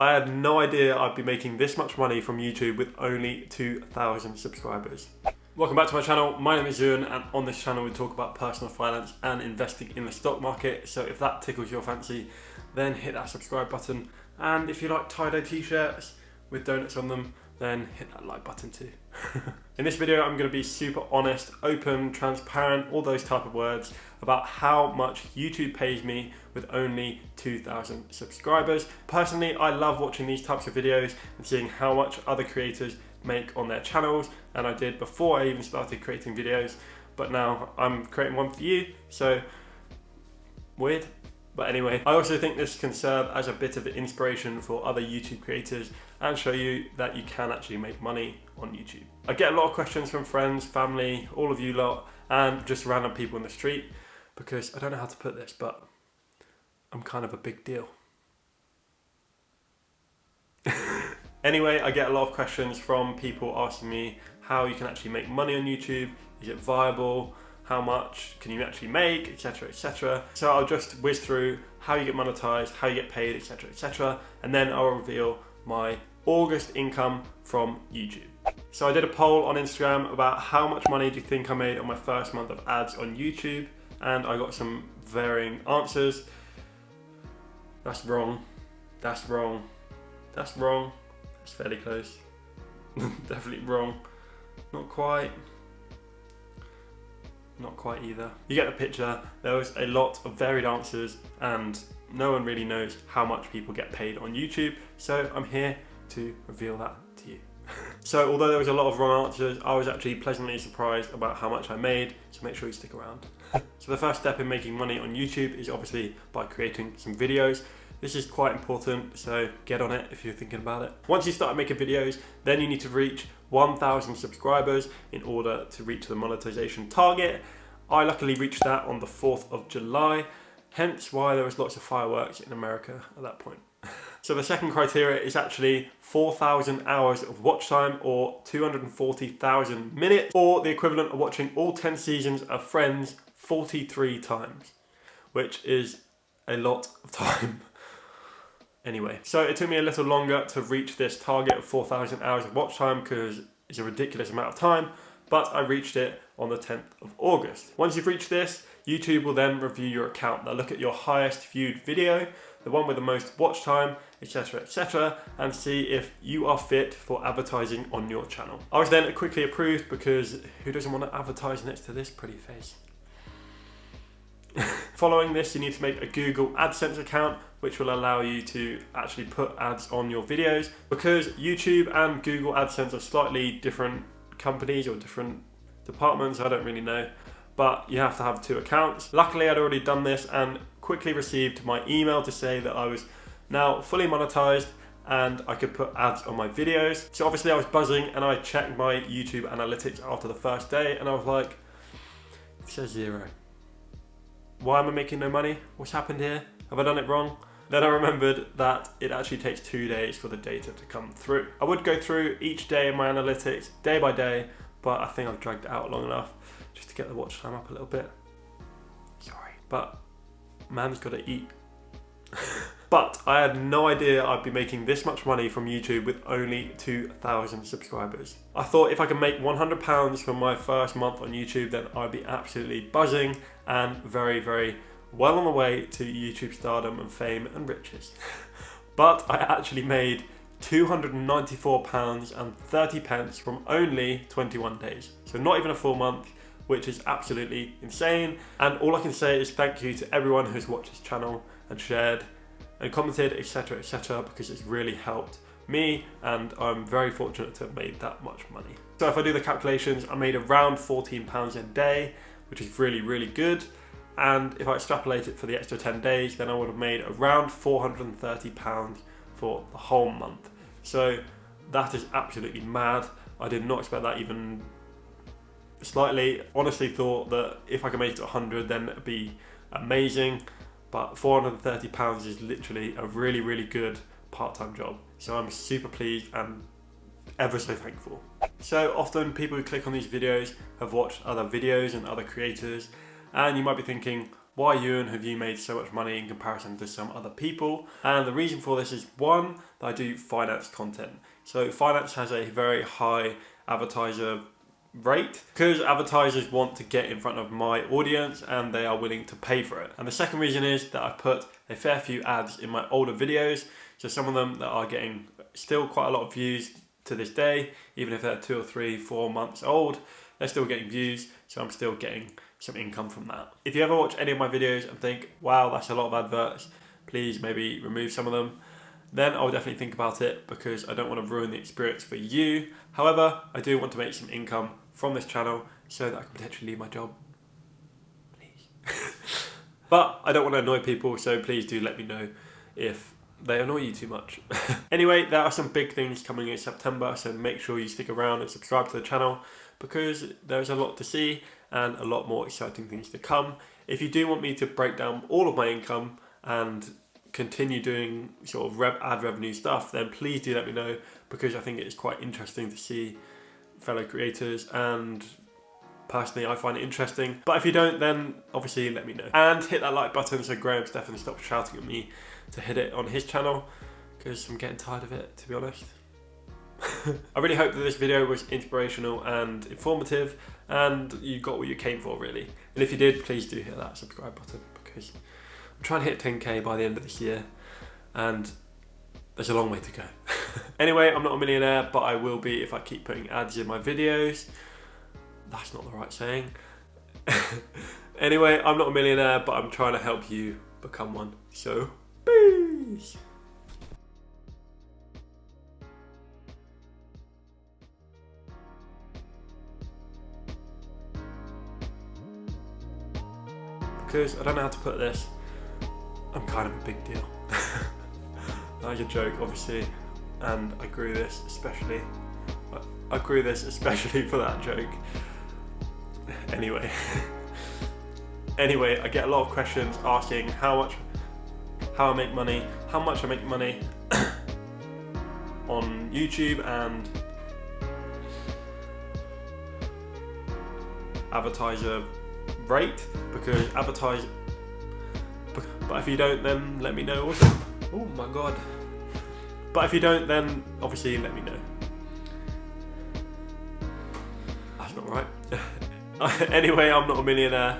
I had no idea I'd be making this much money from YouTube with only 2,000 subscribers. Welcome back to my channel. My name is Euan, and on this channel we talk about personal finance and investing in the stock market. So if that tickles your fancy, then hit that subscribe button. And if you like tie-dye t-shirts with donuts on them, then hit that like button too. In this video, I'm going to be super honest, open, transparent, all those type of words about how much YouTube pays me with only 2,000 subscribers. Personally, I love watching these types of videos and seeing how much other creators make on their channels, and I did before I even started creating videos, but now I'm creating one for you, so weird. But anyway, I also think this can serve as a bit of inspiration for other YouTube creators and show you that you can actually make money on YouTube. I get a lot of questions from friends, family, all of you lot, and just random people in the street, because I don't know how to put this, but I'm kind of a big deal. Anyway, I get a lot of questions from people asking me how you can actually make money on YouTube. Is it viable? How much can you actually make, etc, etc. So I'll just whiz through how you get monetized, how you get paid, etc, etc, and then I'll reveal my August income from YouTube. So I did a poll on Instagram about how much money do you think I made on my first month of ads on YouTube, and I got some varying answers. That's wrong, that's wrong, that's wrong, that's fairly close. Definitely wrong, not quite either. You get the picture. There was a lot of varied answers and no one really knows how much people get paid on YouTube, so I'm here to reveal that to you. So although there was a lot of wrong answers, I was actually pleasantly surprised about how much I made, so make sure you stick around. So the first step in making money on YouTube is obviously by creating some videos. This is quite important, so get on it if you're thinking about it. Once you start making videos, then you need to reach 1,000 subscribers in order to reach the monetization target. I luckily reached that on the 4th of July, hence why there was lots of fireworks in America at that point. So the second criteria is actually 4,000 hours of watch time, or 240,000 minutes, or the equivalent of watching all 10 seasons of Friends 43 times, which is a lot of time. Anyway, so it took me a little longer to reach this target of 4,000 hours of watch time because it's a ridiculous amount of time, but I reached it on the 10th of August. Once you've reached this, YouTube will then review your account. They'll look at your highest viewed video, the one with the most watch time, etc, etc, and see if you are fit for advertising on your channel. I was then quickly approved because who doesn't want to advertise next to this pretty face? Following this, you need to make a Google AdSense account, which will allow you to actually put ads on your videos. Because YouTube and Google AdSense are slightly different companies or different departments, I don't really know, but you have to have 2 accounts. Luckily, I'd already done this and quickly received my email to say that I was now fully monetized and I could put ads on my videos. So obviously I was buzzing, and I checked my YouTube analytics after the first day and I was like, it says 0. Why am I making no money? What's happened here? Have I done it wrong? Then I remembered that it actually takes 2 days for the data to come through. I would go through each day in my analytics, day by day, but I think I've dragged it out long enough just to get the watch time up a little bit. Sorry, but man's gotta eat. But I had no idea I'd be making this much money from YouTube with only 2,000 subscribers. I thought if I could make £100 from my first month on YouTube, then I'd be absolutely buzzing and very, very well on the way to YouTube stardom and fame and riches. But I actually made £294.30 from only 21 days. So not even a full month, which is absolutely insane. And all I can say is thank you to everyone who's watched this channel and shared and commented, etc, etc, because it's really helped me, and I'm very fortunate to have made that much money. So if I do the calculations, I made around £14 a day, which is really, really good. And if I extrapolate it for the extra 10 days, then I would have made around £430 for the whole month. So that is absolutely mad. I did not expect that even slightly. Honestly thought that if I could make it to 100, then it'd be amazing. But £430 is literally a really, really good part-time job. So I'm super pleased and ever so thankful. So often people who click on these videos have watched other videos and other creators, and you might be thinking, why, Euan, have you made so much money in comparison to some other people? And the reason for this is, one, that I do finance content. So finance has a very high advertiser rate because advertisers want to get in front of my audience and they are willing to pay for it. And the second reason is that I've put a fair few ads in my older videos, so some of them that are getting still quite a lot of views to this day, even if they're 2 or 3, 4 months old, they're still getting views, so I'm still getting some income from that. If you ever watch any of my videos and think, wow, that's a lot of adverts, please maybe remove some of them, then I'll definitely think about it because I don't want to ruin the experience for you. However, I do want to make some income from this channel so that I can potentially leave my job. Please. But I don't want to annoy people, so please do let me know if they annoy you too much. Anyway, there are some big things coming in September, so make sure you stick around and subscribe to the channel because there's a lot to see and a lot more exciting things to come. If you do want me to break down all of my income and continue doing sort of ad revenue stuff, then please do let me know because I think it's quite interesting to see fellow creators, and personally I find it interesting. But if you don't, then obviously let me know. And hit that like button so Graham definitely stops shouting at me to hit it on his channel because I'm getting tired of it, to be honest. I really hope that this video was inspirational and informative and you got what you came for, really. And if you did, please do hit that subscribe button because I'm trying to hit 10k by the end of this year and there's a long way to go. Anyway, I'm not a millionaire, but I will be if I keep putting ads in my videos. That's not the right saying. Anyway, I'm not a millionaire, but I'm trying to help you become one. So, peace. Because I don't know how to put this, I'm kind of a big deal. That was a joke, obviously, and I grew this especially. I grew this especially for that joke. Anyway, I get a lot of questions asking how I make money, how much I make money on YouTube and advertiser rate, because but if you don't, then let me know also. Oh my god. But if you don't, then obviously let me know. That's not right. Anyway, I'm not a millionaire,